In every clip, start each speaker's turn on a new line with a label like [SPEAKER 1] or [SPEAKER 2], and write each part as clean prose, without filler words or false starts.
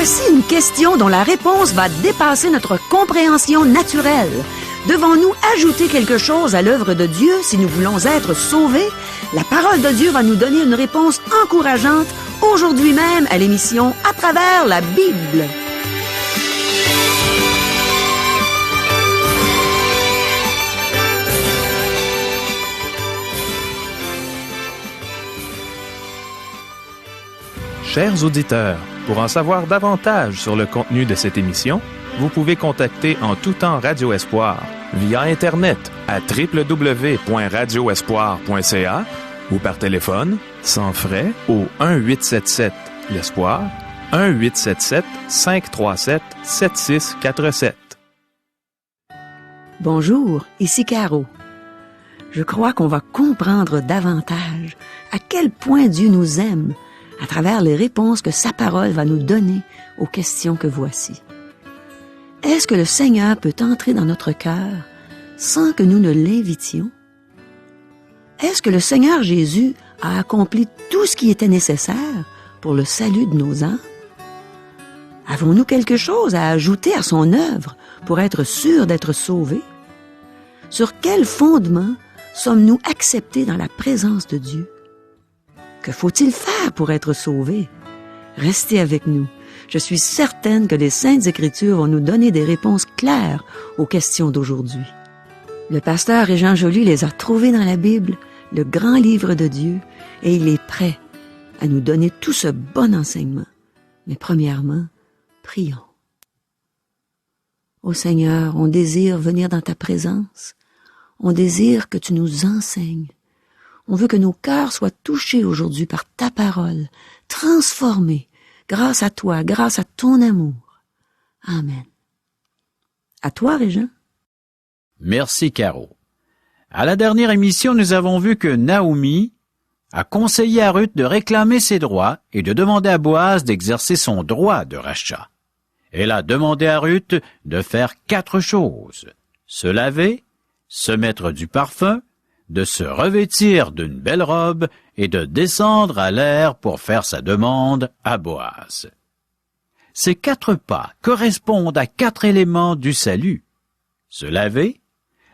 [SPEAKER 1] Voici une question dont la réponse va dépasser notre compréhension naturelle. Devons-nous ajouter quelque chose à l'œuvre de Dieu si nous voulons être sauvés? La parole de Dieu va nous donner une réponse encourageante aujourd'hui même à l'émission À travers la Bible.
[SPEAKER 2] Chers auditeurs, pour en savoir davantage sur le contenu de cette émission, vous pouvez contacter en tout temps Radio Espoir via Internet à www.radioespoir.ca ou par téléphone, sans frais, au 1-877-l'Espoir, 1-877-537-7647.
[SPEAKER 1] Bonjour, ici Caro. Je crois qu'on va comprendre davantage à quel point Dieu nous aime à travers les réponses que sa parole va nous donner aux questions que voici. Est-ce que le Seigneur peut entrer dans notre cœur sans que nous ne l'invitions? Est-ce que le Seigneur Jésus a accompli tout ce qui était nécessaire pour le salut de nos âmes? Avons-nous quelque chose à ajouter à son œuvre pour être sûrs d'être sauvés? Sur quel fondement sommes-nous acceptés dans la présence de Dieu? Que faut-il faire pour être sauvés? Restez avec nous. Je suis certaine que les Saintes Écritures vont nous donner des réponses claires aux questions d'aujourd'hui. Le pasteur Régent Joly les a trouvées dans la Bible, le grand livre de Dieu, et il est prêt à nous donner tout ce bon enseignement. Mais premièrement, prions. Ô Seigneur, on désire venir dans ta présence. On désire que tu nous enseignes. On veut que nos cœurs soient touchés aujourd'hui par ta parole, transformés grâce à toi, grâce à ton amour. Amen. À toi, Régent.
[SPEAKER 3] Merci, Caro. À la dernière émission, nous avons vu que Naomi a conseillé à Ruth de réclamer ses droits et de demander à Boaz d'exercer son droit de rachat. Elle a demandé à Ruth de faire 4 choses: se laver, se mettre du parfum, de se revêtir d'une belle robe et de descendre à l'air pour faire sa demande à Boaz. Ces 4 pas correspondent à 4 éléments du salut. Se laver,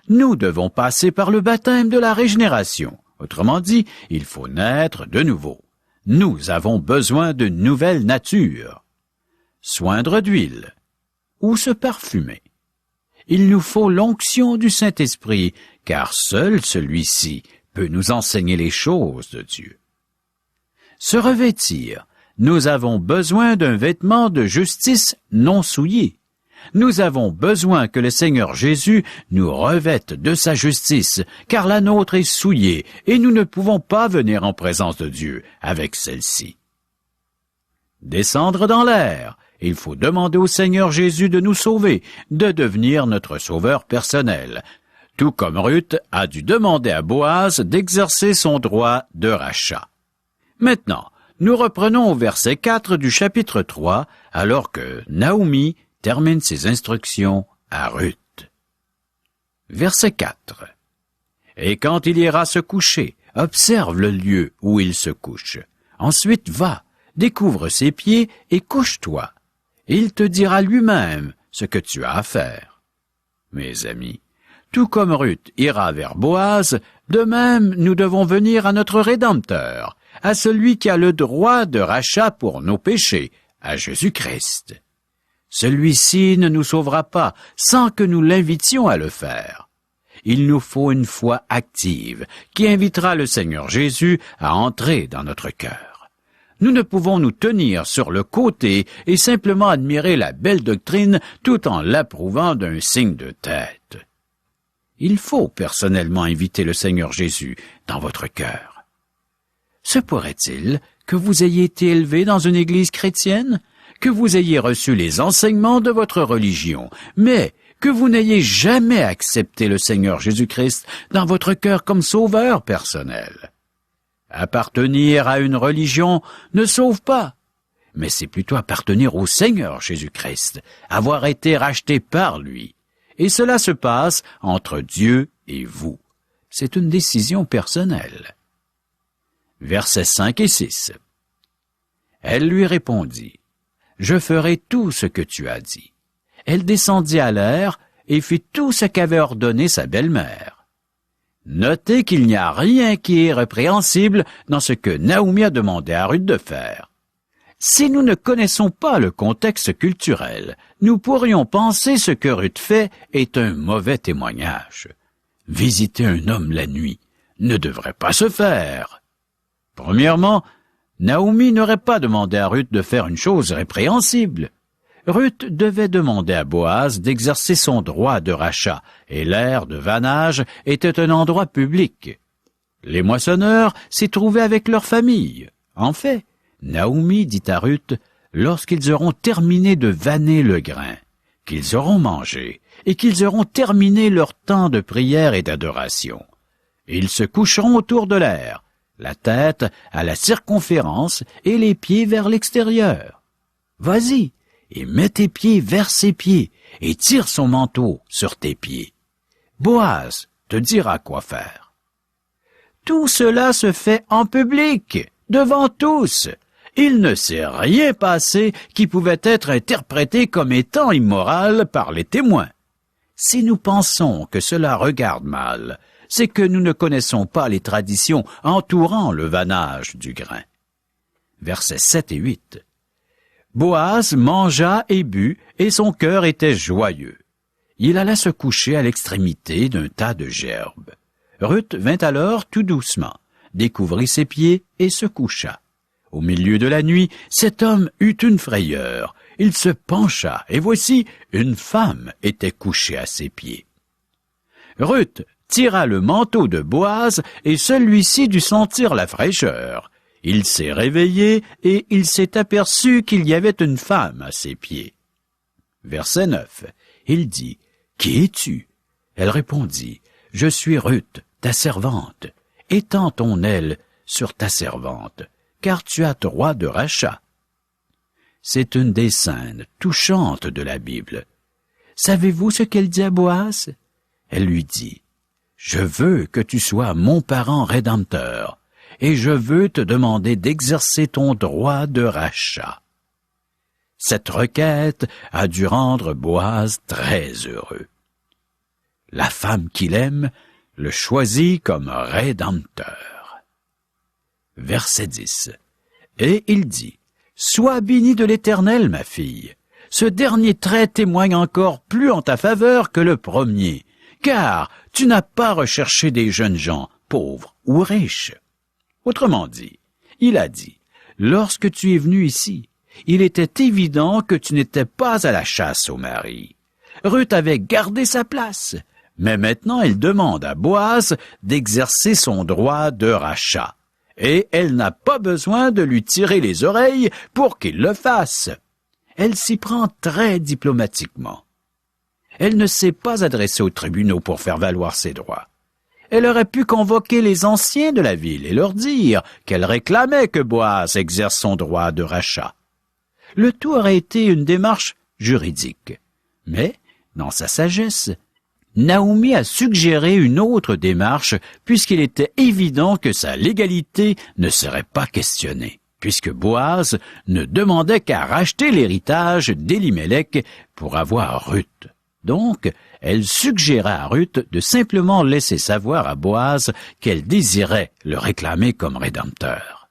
[SPEAKER 3] nous devons passer par le baptême de la régénération. Autrement dit, il faut naître de nouveau. Nous avons besoin d'une nouvelle nature. Soindre d'huile ou se parfumer. Il nous faut l'onction du Saint-Esprit, car seul celui-ci peut nous enseigner les choses de Dieu. Se revêtir, nous avons besoin d'un vêtement de justice non souillé. Nous avons besoin que le Seigneur Jésus nous revête de sa justice, car la nôtre est souillée et nous ne pouvons pas venir en présence de Dieu avec celle-ci. Descendre dans l'air. Il faut demander au Seigneur Jésus de nous sauver, de devenir notre sauveur personnel, tout comme Ruth a dû demander à Boaz d'exercer son droit de rachat. Maintenant, nous reprenons au verset 4 du chapitre 3, alors que Naomi termine ses instructions à Ruth. Verset 4. Et quand il ira se coucher, observe le lieu où il se couche. Ensuite va, découvre ses pieds et couche-toi. Il te dira lui-même ce que tu as à faire. Mes amis, tout comme Ruth ira vers Boaz, de même nous devons venir à notre Rédempteur, à celui qui a le droit de rachat pour nos péchés, à Jésus-Christ. Celui-ci ne nous sauvera pas sans que nous l'invitions à le faire. Il nous faut une foi active qui invitera le Seigneur Jésus à entrer dans notre cœur. Nous ne pouvons nous tenir sur le côté et simplement admirer la belle doctrine tout en l'approuvant d'un signe de tête. Il faut personnellement inviter le Seigneur Jésus dans votre cœur. Se pourrait-il que vous ayez été élevé dans une église chrétienne, que vous ayez reçu les enseignements de votre religion, mais que vous n'ayez jamais accepté le Seigneur Jésus-Christ dans votre cœur comme sauveur personnel? Appartenir à une religion ne sauve pas, mais c'est plutôt appartenir au Seigneur Jésus-Christ, avoir été racheté par lui. Et cela se passe entre Dieu et vous. C'est une décision personnelle. Versets 5 et 6. Elle lui répondit, je ferai tout ce que tu as dit. » Elle descendit à l'air et fit tout ce qu'avait ordonné sa belle-mère. Notez qu'il n'y a rien qui est répréhensible dans ce que Naomi a demandé à Ruth de faire. Si nous ne connaissons pas le contexte culturel, nous pourrions penser ce que Ruth fait est un mauvais témoignage. Visiter un homme la nuit ne devrait pas se faire. Premièrement, Naomi n'aurait pas demandé à Ruth de faire une chose répréhensible. Ruth devait demander à Boaz d'exercer son droit de rachat, et l'aire de vannage était un endroit public. Les moissonneurs s'y trouvaient avec leur famille. En fait, Naomi dit à Ruth, lorsqu'ils auront terminé de vanner le grain, qu'ils auront mangé, et qu'ils auront terminé leur temps de prière et d'adoration, ils se coucheront autour de l'aire, la tête à la circonférence et les pieds vers l'extérieur. Vas-y, et mets tes pieds vers ses pieds, et tire son manteau sur tes pieds. Boaz te dira quoi faire. Tout cela se fait en public, devant tous. Il ne s'est rien passé qui pouvait être interprété comme étant immoral par les témoins. Si nous pensons que cela regarde mal, c'est que nous ne connaissons pas les traditions entourant le vannage du grain. Versets 7 et 8. Boaz mangea et but, et son cœur était joyeux. Il alla se coucher à l'extrémité d'un tas de gerbes. Ruth vint alors tout doucement, découvrit ses pieds et se coucha. Au milieu de la nuit, cet homme eut une frayeur. Il se pencha, et voici, une femme était couchée à ses pieds. Ruth tira le manteau de Boaz, et celui-ci dut sentir la fraîcheur. Il s'est réveillé, et il s'est aperçu qu'il y avait une femme à ses pieds. Verset 9. Il dit, « Qui es-tu? » Elle répondit, « Je suis Ruth, ta servante. Étends ton aile sur ta servante, car tu as droit de rachat. » C'est une des scènes touchantes de la Bible. Savez-vous ce qu'elle dit à Boaz? Elle lui dit, « Je veux que tu sois mon parent rédempteur, et je veux te demander d'exercer ton droit de rachat. » Cette requête a dû rendre Boaz très heureux. La femme qu'il aime le choisit comme rédempteur. Verset 10. Et il dit, « Sois bénie de l'Éternel, ma fille. Ce dernier trait témoigne encore plus en ta faveur que le premier, car tu n'as pas recherché des jeunes gens, pauvres ou riches. » Autrement dit, il a dit, « Lorsque tu es venu ici, il était évident que tu n'étais pas à la chasse au mari. » Ruth avait gardé sa place, mais maintenant elle demande à Boaz d'exercer son droit de rachat, et elle n'a pas besoin de lui tirer les oreilles pour qu'il le fasse. Elle s'y prend très diplomatiquement. Elle ne s'est pas adressée aux tribunaux pour faire valoir ses droits. Elle aurait pu convoquer les anciens de la ville et leur dire qu'elle réclamait que Boaz exerce son droit de rachat. Le tout aurait été une démarche juridique. Mais, dans sa sagesse, Naomi a suggéré une autre démarche puisqu'il était évident que sa légalité ne serait pas questionnée, puisque Boaz ne demandait qu'à racheter l'héritage d'Elimelech pour avoir Ruth. Donc, elle suggéra à Ruth de simplement laisser savoir à Boaz qu'elle désirait le réclamer comme rédempteur.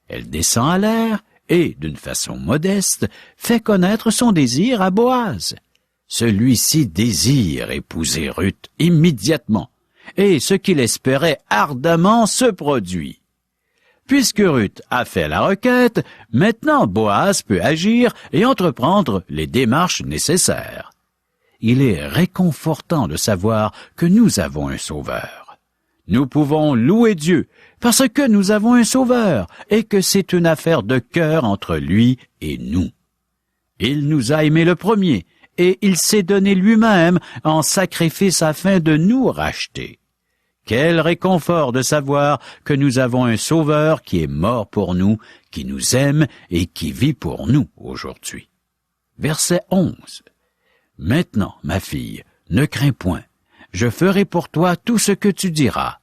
[SPEAKER 3] Elle descend à l'air et, d'une façon modeste, fait connaître son désir à Boaz. Celui-ci désire épouser Ruth immédiatement, et ce qu'il espérait ardemment se produit. Puisque Ruth a fait la requête, maintenant Boaz peut agir et entreprendre les démarches nécessaires. Il est réconfortant de savoir que nous avons un Sauveur. Nous pouvons louer Dieu parce que nous avons un Sauveur et que c'est une affaire de cœur entre lui et nous. Il nous a aimés le premier et il s'est donné lui-même en sacrifice afin de nous racheter. Quel réconfort de savoir que nous avons un Sauveur qui est mort pour nous, qui nous aime et qui vit pour nous aujourd'hui. Verset 11. Maintenant, ma fille, ne crains point. Je ferai pour toi tout ce que tu diras.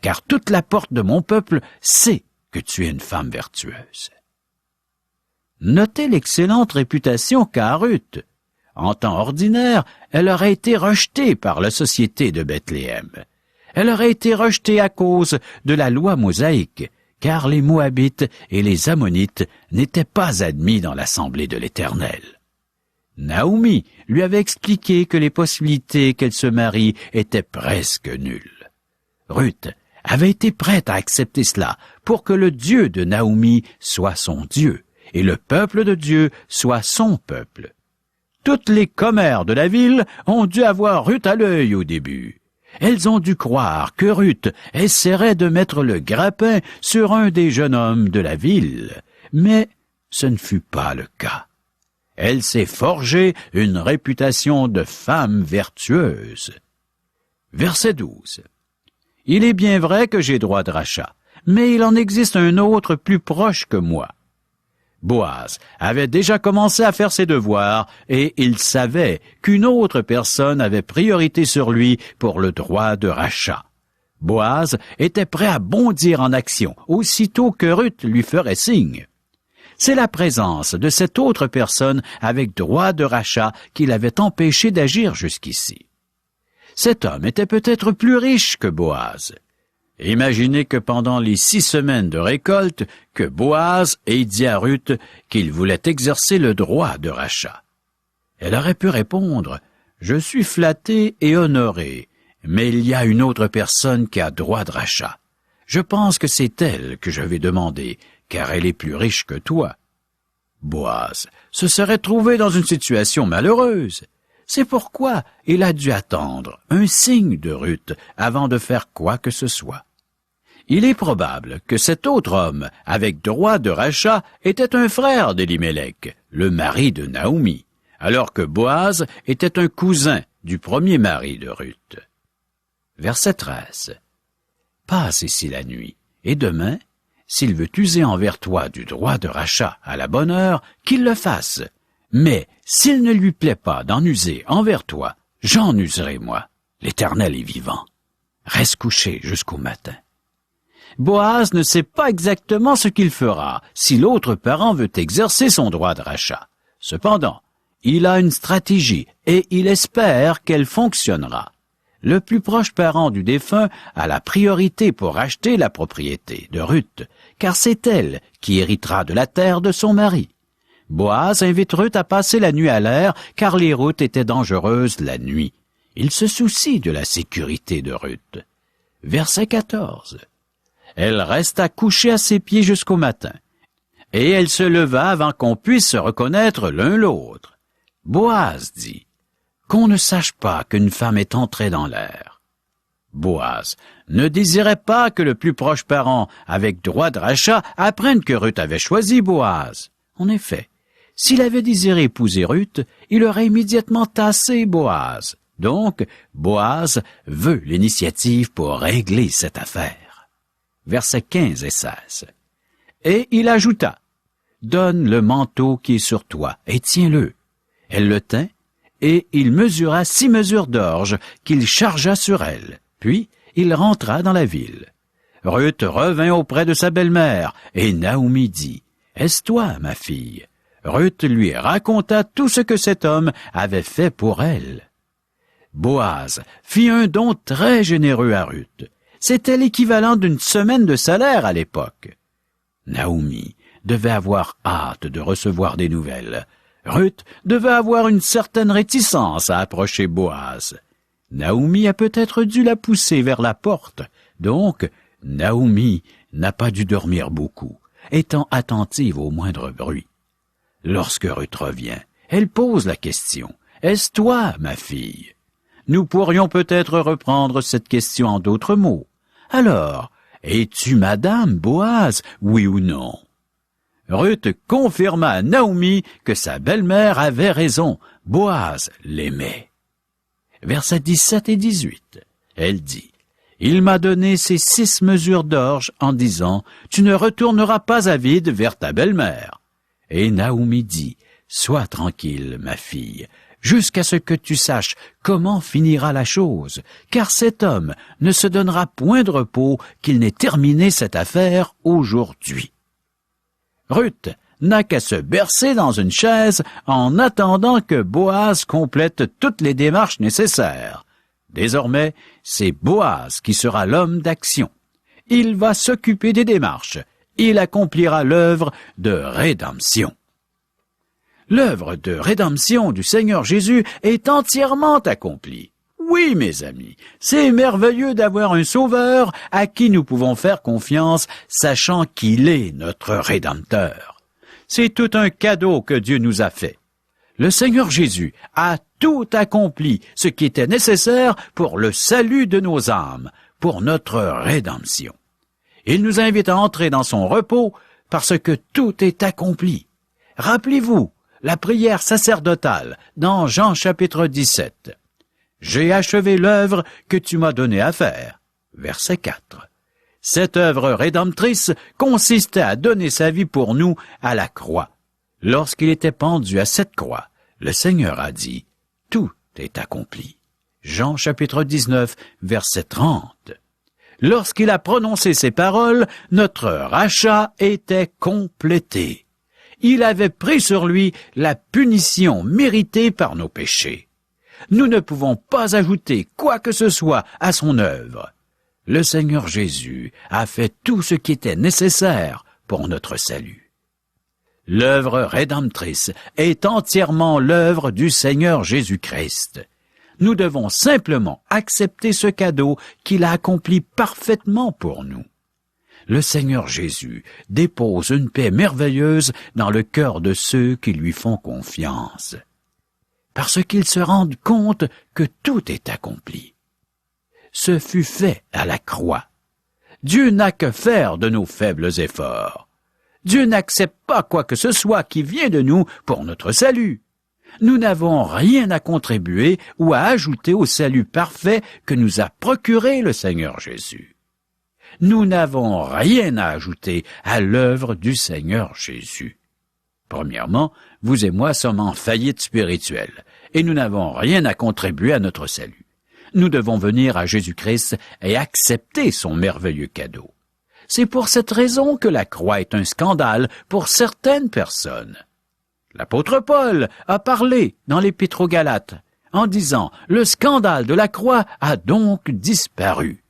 [SPEAKER 3] Car toute la porte de mon peuple sait que tu es une femme vertueuse. Notez l'excellente réputation qu'a Ruth. En temps ordinaire, elle aurait été rejetée par la société de Bethléem. Elle aurait été rejetée à cause de la loi mosaïque, car les Moabites et les Ammonites n'étaient pas admis dans l'assemblée de l'Éternel. Naomi lui avait expliqué que les possibilités qu'elle se marie étaient presque nulles. Ruth avait été prête à accepter cela pour que le Dieu de Naomi soit son Dieu et le peuple de Dieu soit son peuple. Toutes les commères de la ville ont dû avoir Ruth à l'œil au début. Elles ont dû croire que Ruth essaierait de mettre le grappin sur un des jeunes hommes de la ville, mais ce ne fut pas le cas. Elle s'est forgée une réputation de femme vertueuse. Verset 12. Il est bien vrai que j'ai droit de rachat, mais il en existe un autre plus proche que moi. Boaz avait déjà commencé à faire ses devoirs et il savait qu'une autre personne avait priorité sur lui pour le droit de rachat. Boaz était prêt à bondir en action aussitôt que Ruth lui ferait signe. C'est la présence de cette autre personne avec droit de rachat qui l'avait empêché d'agir jusqu'ici. Cet homme était peut-être plus riche que Boaz. Imaginez que pendant les 6 semaines de récolte, que Boaz ait dit à Ruth qu'il voulait exercer le droit de rachat. Elle aurait pu répondre « Je suis flatté et honoré, mais il y a une autre personne qui a droit de rachat. Je pense que c'est elle que je vais demander, car elle est plus riche que toi. » Boaz se serait trouvé dans une situation malheureuse. C'est pourquoi il a dû attendre un signe de Ruth avant de faire quoi que ce soit. Il est probable que cet autre homme, avec droit de rachat, était un frère d'Élimélec, le mari de Naomi, alors que Boaz était un cousin du premier mari de Ruth. Verset 13. Passe ici la nuit, et demain, s'il veut user envers toi du droit de rachat à la bonne heure, qu'il le fasse. Mais s'il ne lui plaît pas d'en user envers toi, j'en userai moi. L'Éternel est vivant. Reste couché jusqu'au matin. Boaz ne sait pas exactement ce qu'il fera si l'autre parent veut exercer son droit de rachat. Cependant, il a une stratégie et il espère qu'elle fonctionnera. Le plus proche parent du défunt a la priorité pour acheter la propriété de Ruth, car c'est elle qui héritera de la terre de son mari. Boaz invite Ruth à passer la nuit à l'air, car les routes étaient dangereuses la nuit. Il se soucie de la sécurité de Ruth. Verset 14. Elle resta couchée à ses pieds jusqu'au matin, et elle se leva avant qu'on puisse se reconnaître l'un l'autre. Boaz dit, « Qu'on ne sache pas qu'une femme est entrée dans l'air. » Boaz ne désirait pas que le plus proche parent, avec droit de rachat, apprenne que Ruth avait choisi Boaz. En effet, s'il avait désiré épouser Ruth, il aurait immédiatement tassé Boaz. Donc, Boaz veut l'initiative pour régler cette affaire. Versets 15 et 16. Et il ajouta, « Donne le manteau qui est sur toi, et tiens-le. » Elle le tint, et il mesura 6 mesures d'orge qu'il chargea sur elle. Puis, il rentra dans la ville. Ruth revint auprès de sa belle-mère, et Naomi dit, « Est-ce toi, ma fille? » Ruth lui raconta tout ce que cet homme avait fait pour elle. Boaz fit un don très généreux à Ruth. C'était l'équivalent d'une semaine de salaire à l'époque. Naomi devait avoir hâte de recevoir des nouvelles. Ruth devait avoir une certaine réticence à approcher Boaz. Naomi a peut-être dû la pousser vers la porte. Donc, Naomi n'a pas dû dormir beaucoup, étant attentive au moindre bruit. Lorsque Ruth revient, elle pose la question, « Est-ce toi, ma fille? » Nous pourrions peut-être reprendre cette question en d'autres mots. Alors, es-tu madame Boaz, oui ou non? Ruth confirma à Naomi que sa belle-mère avait raison. Boaz l'aimait. Versets 17 et 18. Elle dit, « Il m'a donné ces 6 mesures d'orge en disant, « Tu ne retourneras pas à vide vers ta belle-mère. » Et Naomi dit, « Sois tranquille, ma fille, jusqu'à ce que tu saches comment finira la chose, car cet homme ne se donnera point de repos qu'il n'ait terminé cette affaire aujourd'hui. » Ruth n'a qu'à se bercer dans une chaise en attendant que Boaz complète toutes les démarches nécessaires. Désormais, c'est Boaz qui sera l'homme d'action. Il va s'occuper des démarches. Il accomplira l'œuvre de rédemption. L'œuvre de rédemption du Seigneur Jésus est entièrement accomplie. Oui, mes amis, c'est merveilleux d'avoir un Sauveur à qui nous pouvons faire confiance, sachant qu'il est notre Rédempteur. C'est tout un cadeau que Dieu nous a fait. Le Seigneur Jésus a tout accompli ce qui était nécessaire pour le salut de nos âmes, pour notre rédemption. Il nous invite à entrer dans son repos parce que tout est accompli. Rappelez-vous la prière sacerdotale dans Jean chapitre 17. « J'ai achevé l'œuvre que tu m'as donnée à faire. » Verset 4. Cette œuvre rédemptrice consistait à donner sa vie pour nous à la croix. Lorsqu'il était pendu à cette croix, le Seigneur a dit « Tout est accompli. » Jean chapitre 19, verset 30. Lorsqu'il a prononcé ces paroles, notre rachat était complété. Il avait pris sur lui la punition méritée par nos péchés. Nous ne pouvons pas ajouter quoi que ce soit à son œuvre. Le Seigneur Jésus a fait tout ce qui était nécessaire pour notre salut. L'œuvre rédemptrice est entièrement l'œuvre du Seigneur Jésus-Christ. Nous devons simplement accepter ce cadeau qu'il a accompli parfaitement pour nous. Le Seigneur Jésus dépose une paix merveilleuse dans le cœur de ceux qui lui font confiance, parce qu'ils se rendent compte que tout est accompli. Ce fut fait à la croix. Dieu n'a que faire de nos faibles efforts. Dieu n'accepte pas quoi que ce soit qui vient de nous pour notre salut. Nous n'avons rien à contribuer ou à ajouter au salut parfait que nous a procuré le Seigneur Jésus. Nous n'avons rien à ajouter à l'œuvre du Seigneur Jésus. Premièrement, vous et moi sommes en faillite spirituelle et nous n'avons rien à contribuer à notre salut. Nous devons venir à Jésus-Christ et accepter son merveilleux cadeau. C'est pour cette raison que la croix est un scandale pour certaines personnes. L'apôtre Paul a parlé dans l'Épître aux Galates en disant « Le scandale de la croix a donc disparu ».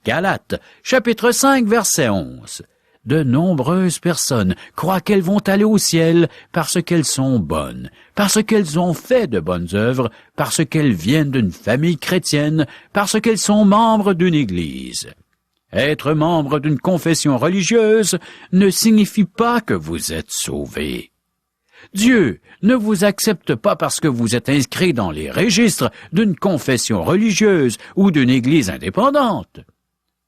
[SPEAKER 3] Galates, chapitre 5, verset 11. De nombreuses personnes croient qu'elles vont aller au ciel parce qu'elles sont bonnes, parce qu'elles ont fait de bonnes œuvres, parce qu'elles viennent d'une famille chrétienne, parce qu'elles sont membres d'une église. Être membre d'une confession religieuse ne signifie pas que vous êtes sauvé. Dieu ne vous accepte pas parce que vous êtes inscrit dans les registres d'une confession religieuse ou d'une église indépendante.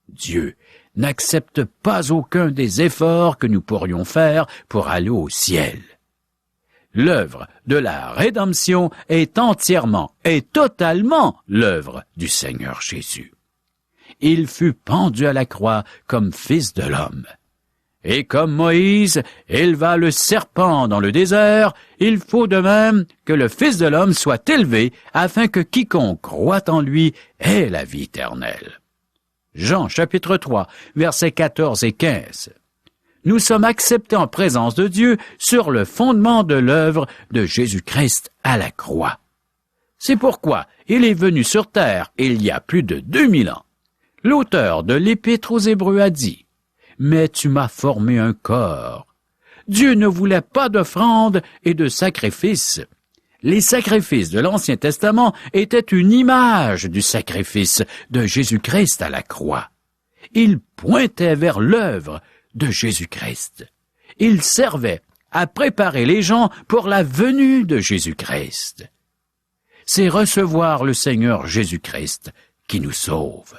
[SPEAKER 3] Dieu n'accepte pas aucun des efforts que nous pourrions faire pour aller au ciel. L'œuvre de la rédemption est entièrement et totalement l'œuvre du Seigneur Jésus. Il fut pendu à la croix comme fils de l'homme. Et comme Moïse éleva le serpent dans le désert, il faut de même que le Fils de l'homme soit élevé afin que quiconque croit en lui ait la vie éternelle. Jean chapitre 3, versets 14 et 15. Nous sommes acceptés en présence de Dieu sur le fondement de l'œuvre de Jésus-Christ à la croix. C'est pourquoi il est venu sur terre il y a plus de 2000 ans. L'auteur de l'Épître aux Hébreux a dit « Mais tu m'as formé un corps. » Dieu ne voulait pas d'offrandes et de sacrifices. Les sacrifices de l'Ancien Testament étaient une image du sacrifice de Jésus-Christ à la croix. Ils pointaient vers l'œuvre de Jésus-Christ. Ils servaient à préparer les gens pour la venue de Jésus-Christ. C'est recevoir le Seigneur Jésus-Christ qui nous sauve.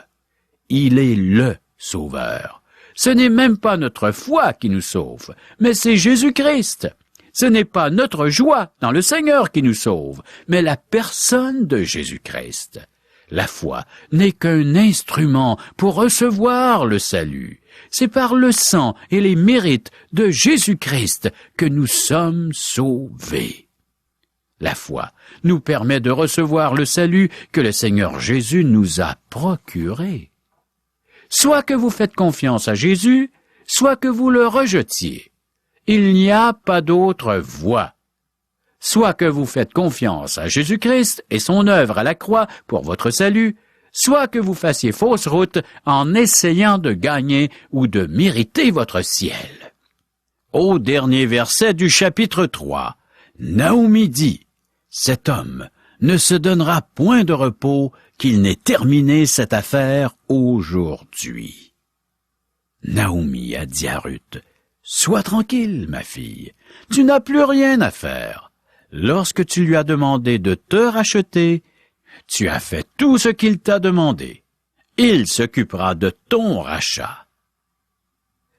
[SPEAKER 3] Il est le Sauveur. Ce n'est même pas notre foi qui nous sauve, mais c'est Jésus-Christ. Ce n'est pas notre joie dans le Seigneur qui nous sauve, mais la personne de Jésus-Christ. La foi n'est qu'un instrument pour recevoir le salut. C'est par le sang et les mérites de Jésus-Christ que nous sommes sauvés. La foi nous permet de recevoir le salut que le Seigneur Jésus nous a procuré. Soit que vous faites confiance à Jésus, soit que vous le rejetiez. Il n'y a pas d'autre voie. Soit que vous faites confiance à Jésus-Christ et son œuvre à la croix pour votre salut, soit que vous fassiez fausse route en essayant de gagner ou de mériter votre ciel. Au dernier verset du chapitre 3, Naomi dit, « Cet homme ne se donnera point de repos qu'il n'ait terminé cette affaire aujourd'hui. » Naomi a dit à Ruth, « Sois tranquille, ma fille, tu n'as plus rien à faire. Lorsque tu lui as demandé de te racheter, tu as fait tout ce qu'il t'a demandé. Il s'occupera de ton rachat. »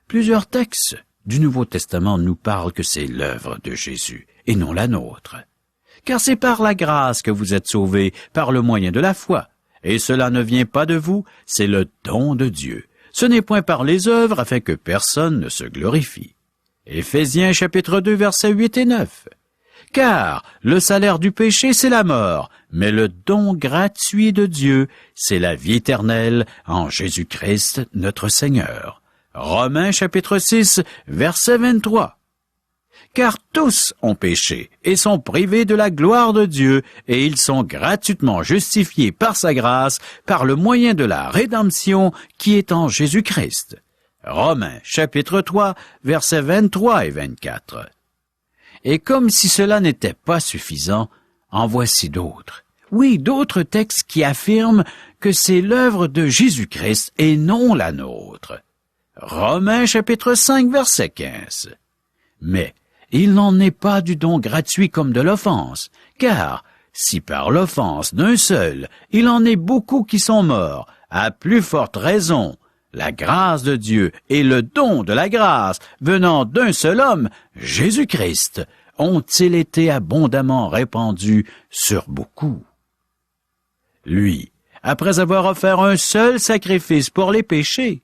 [SPEAKER 3] Plusieurs textes du Nouveau Testament nous parlent que c'est l'œuvre de Jésus et non la nôtre. Car c'est par la grâce que vous êtes sauvés par le moyen de la foi. Et cela ne vient pas de vous, c'est le don de Dieu. Ce n'est point par les œuvres afin que personne ne se glorifie. Éphésiens chapitre 2 versets 8 et 9. Car le salaire du péché, c'est la mort, mais le don gratuit de Dieu, c'est la vie éternelle en Jésus-Christ notre Seigneur. Romains chapitre 6 verset 23. Car tous ont péché et sont privés de la gloire de Dieu, et ils sont gratuitement justifiés par sa grâce, par le moyen de la rédemption qui est en Jésus-Christ. Romains chapitre 3 versets 23 et 24. Et comme si cela n'était pas suffisant, en voici d'autres. Oui, d'autres textes qui affirment que c'est l'œuvre de Jésus-Christ et non la nôtre. Romains chapitre 5 verset 15. Mais il n'en est pas du don gratuit comme de l'offense, car si par l'offense d'un seul, il en est beaucoup qui sont morts, à plus forte raison, la grâce de Dieu et le don de la grâce venant d'un seul homme, Jésus-Christ, ont-ils été abondamment répandus sur beaucoup. Lui, après avoir offert un seul sacrifice pour les péchés,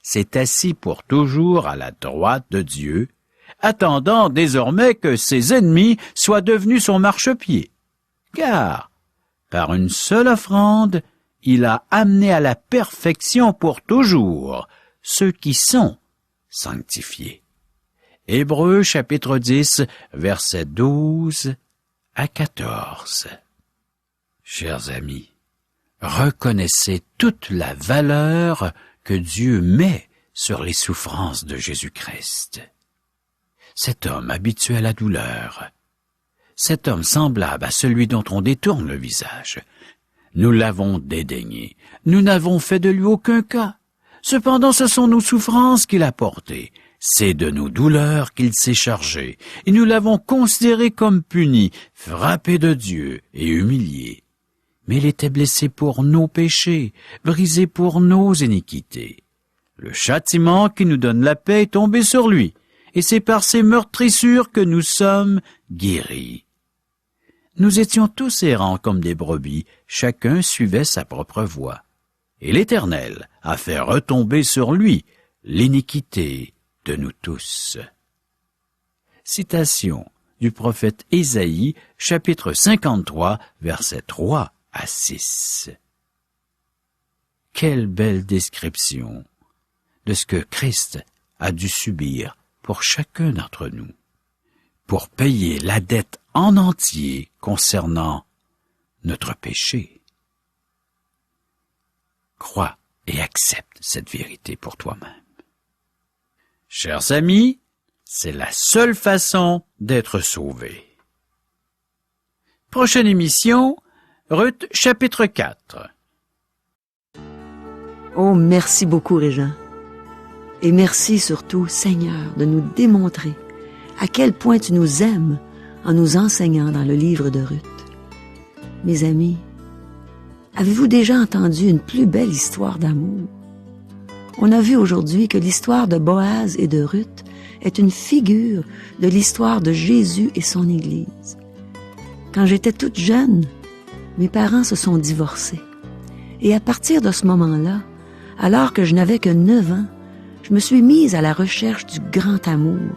[SPEAKER 3] s'est assis pour toujours à la droite de Dieu, attendant désormais que ses ennemis soient devenus son marchepied. Car, par une seule offrande, il a amené à la perfection pour toujours ceux qui sont sanctifiés. Hébreux chapitre 10, versets 12 à 14. Chers amis, reconnaissez toute la valeur que Dieu met sur les souffrances de Jésus-Christ. Cet homme habitué à la douleur, cet homme semblable à celui dont on détourne le visage, nous l'avons dédaigné, nous n'avons fait de lui aucun cas. Cependant, ce sont nos souffrances qu'il a portées, c'est de nos douleurs qu'il s'est chargé, et nous l'avons considéré comme puni, frappé de Dieu et humilié. Mais il était blessé pour nos péchés, brisé pour nos iniquités. Le châtiment qui nous donne la paix est tombé sur lui, et c'est par ses meurtrissures que nous sommes guéris. Nous étions tous errants comme des brebis, chacun suivait sa propre voie. Et l'Éternel a fait retomber sur lui l'iniquité de nous tous. Citation du prophète Ésaïe, chapitre 53, versets 3 à 6. Quelle belle description de ce que Christ a dû subir pour chacun d'entre nous, pour payer la dette en entier concernant notre péché. Crois et accepte cette vérité pour toi-même. Chers amis, c'est la seule façon d'être sauvé. Prochaine émission, Ruth, chapitre 4.
[SPEAKER 1] Oh, merci beaucoup, Régent. Et merci surtout, Seigneur, de nous démontrer à quel point tu nous aimes en nous enseignant dans le livre de Ruth. Mes amis, avez-vous déjà entendu une plus belle histoire d'amour? On a vu aujourd'hui que l'histoire de Boaz et de Ruth est une figure de l'histoire de Jésus et son Église. Quand j'étais toute jeune, mes parents se sont divorcés. Et à partir de ce moment-là, alors que je n'avais que 9 ans, je me suis mise à la recherche du grand amour,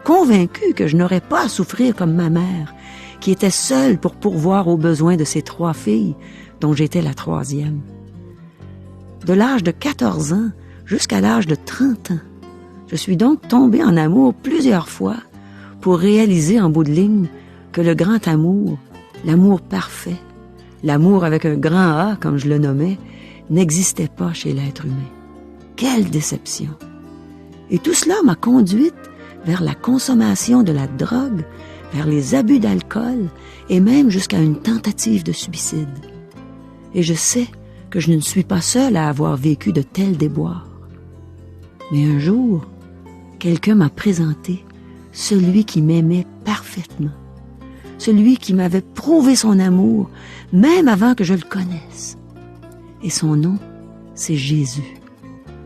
[SPEAKER 1] convaincue que je n'aurais pas à souffrir comme ma mère, qui était seule pour pourvoir aux besoins de ses 3 filles, dont j'étais la 3e. De l'âge de 14 ans jusqu'à l'âge de 30 ans, Je suis donc tombée en amour plusieurs fois pour réaliser en bout de ligne que le grand amour, l'amour parfait, l'amour avec un grand A, comme je le nommais, n'existait pas chez l'être humain. Quelle déception! Et tout cela m'a conduite vers la consommation de la drogue, vers les abus d'alcool et même jusqu'à une tentative de suicide. Et je sais que je ne suis pas seule à avoir vécu de tels déboires. Mais un jour, quelqu'un m'a présenté celui qui m'aimait parfaitement, celui qui m'avait prouvé son amour, même avant que je le connaisse. Et son nom, c'est Jésus.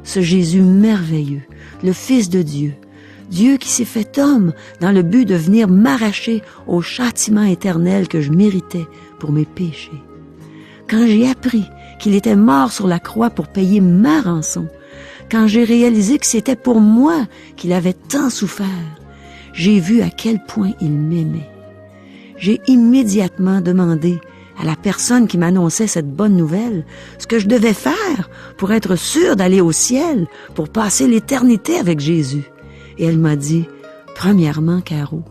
[SPEAKER 1] Ce Jésus merveilleux, le Fils de Dieu, Dieu qui s'est fait homme dans le but de venir m'arracher au châtiment éternel que je méritais pour mes péchés. Quand j'ai appris qu'il était mort sur la croix pour payer ma rançon, quand j'ai réalisé que c'était pour moi qu'il avait tant souffert, j'ai vu à quel point il m'aimait. J'ai immédiatement demandé à la personne qui m'annonçait cette bonne nouvelle ce que je devais faire pour être sûre d'aller au ciel, pour passer l'éternité avec Jésus. Et elle m'a dit, premièrement, Caro,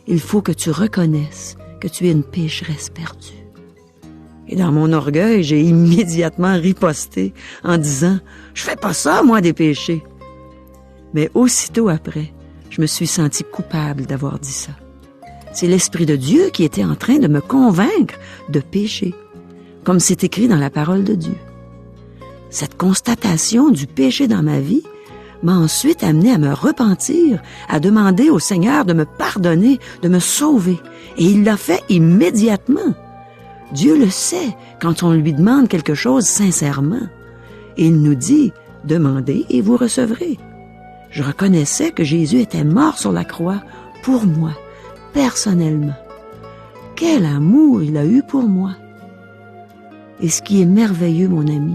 [SPEAKER 1] il faut que tu reconnaisses que tu es une pécheresse perdue. Et dans mon orgueil, j'ai immédiatement riposté en disant, je fais pas ça, moi, des péchés. Mais aussitôt après, je me suis sentie coupable d'avoir dit ça. C'est l'Esprit de Dieu qui était en train de me convaincre de pécher, comme c'est écrit dans la parole de Dieu. Cette constatation du péché dans ma vie m'a ensuite amené à me repentir, à demander au Seigneur de me pardonner, de me sauver. Et il l'a fait immédiatement. Dieu le sait quand on lui demande quelque chose sincèrement. Et il nous dit, demandez et vous recevrez. Je reconnaissais que Jésus était mort sur la croix pour moi, personnellement. Quel amour il a eu pour moi! Et ce qui est merveilleux, mon ami,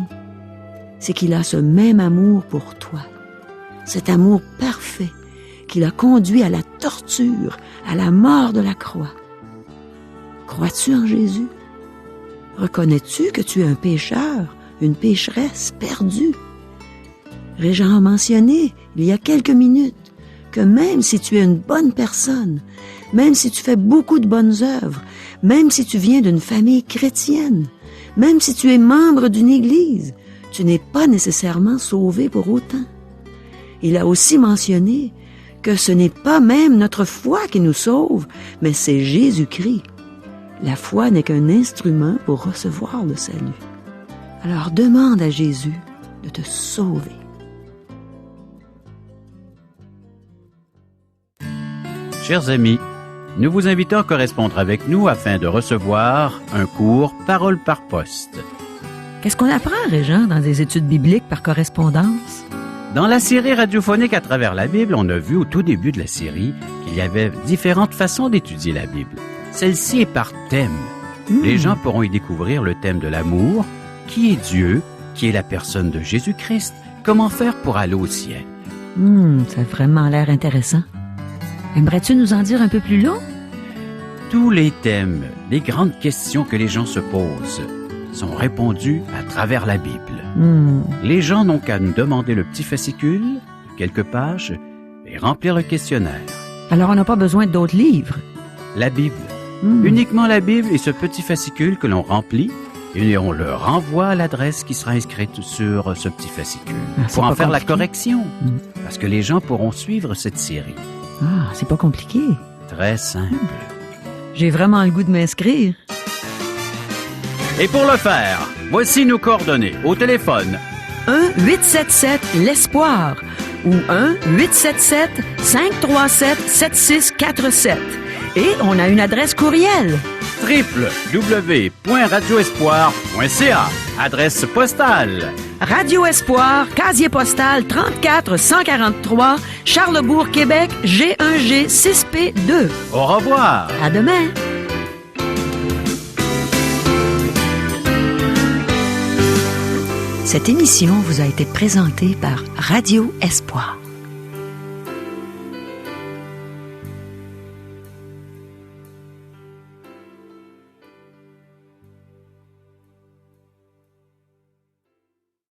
[SPEAKER 1] c'est qu'il a ce même amour pour toi. Cet amour parfait qui l'a conduit à la torture, à la mort de la croix. Crois-tu en Jésus? Reconnais-tu que tu es un pécheur, une pécheresse perdue? Régent a mentionné, il y a quelques minutes, que même si tu es une bonne personne, même si tu fais beaucoup de bonnes œuvres, même si tu viens d'une famille chrétienne, même si tu es membre d'une église, tu n'es pas nécessairement sauvé pour autant. Il a aussi mentionné que ce n'est pas même notre foi qui nous sauve, mais c'est Jésus-Christ. La foi n'est qu'un instrument pour recevoir le salut. Alors demande à Jésus de te sauver.
[SPEAKER 3] Chers amis, nous vous invitons à correspondre avec nous afin de recevoir un cours Parole par poste.
[SPEAKER 1] Qu'est-ce qu'on apprend, Régent, dans des études bibliques par correspondance?
[SPEAKER 3] Dans la série radiophonique à travers la Bible, on a vu au tout début de la série qu'il y avait différentes façons d'étudier la Bible. Celle-ci est par thème. Les gens pourront y découvrir le thème de l'amour, qui est Dieu, qui est la personne de Jésus-Christ, comment faire pour aller au ciel.
[SPEAKER 1] Ça a vraiment l'air intéressant. Aimerais-tu nous en dire un peu plus long?
[SPEAKER 3] Tous les thèmes, les grandes questions que les gens se posent, sont répondus à travers la Bible. Les gens n'ont qu'à nous demander le petit fascicule, quelques pages, et remplir le questionnaire.
[SPEAKER 1] Alors on n'a pas besoin d'autres livres?
[SPEAKER 3] La Bible. Uniquement la Bible et ce petit fascicule que l'on remplit, et on le renvoie à l'adresse qui sera inscrite sur ce petit fascicule pour en faire la correction, parce que les gens pourront suivre cette série.
[SPEAKER 1] Ah, c'est pas compliqué.
[SPEAKER 3] Très simple.
[SPEAKER 1] J'ai vraiment le goût de m'inscrire.
[SPEAKER 3] Et pour le faire, voici nos coordonnées au téléphone.
[SPEAKER 1] 1-877-L'Espoir ou 1-877-537-7647. Et on a une adresse courriel.
[SPEAKER 3] www.radioespoir.ca. Adresse postale.
[SPEAKER 1] Radio Espoir, casier postal 34 143, Charlesbourg, Québec, G1G 6P2.
[SPEAKER 3] Au revoir.
[SPEAKER 1] À demain. Cette émission vous a été présentée par Radio Espoir.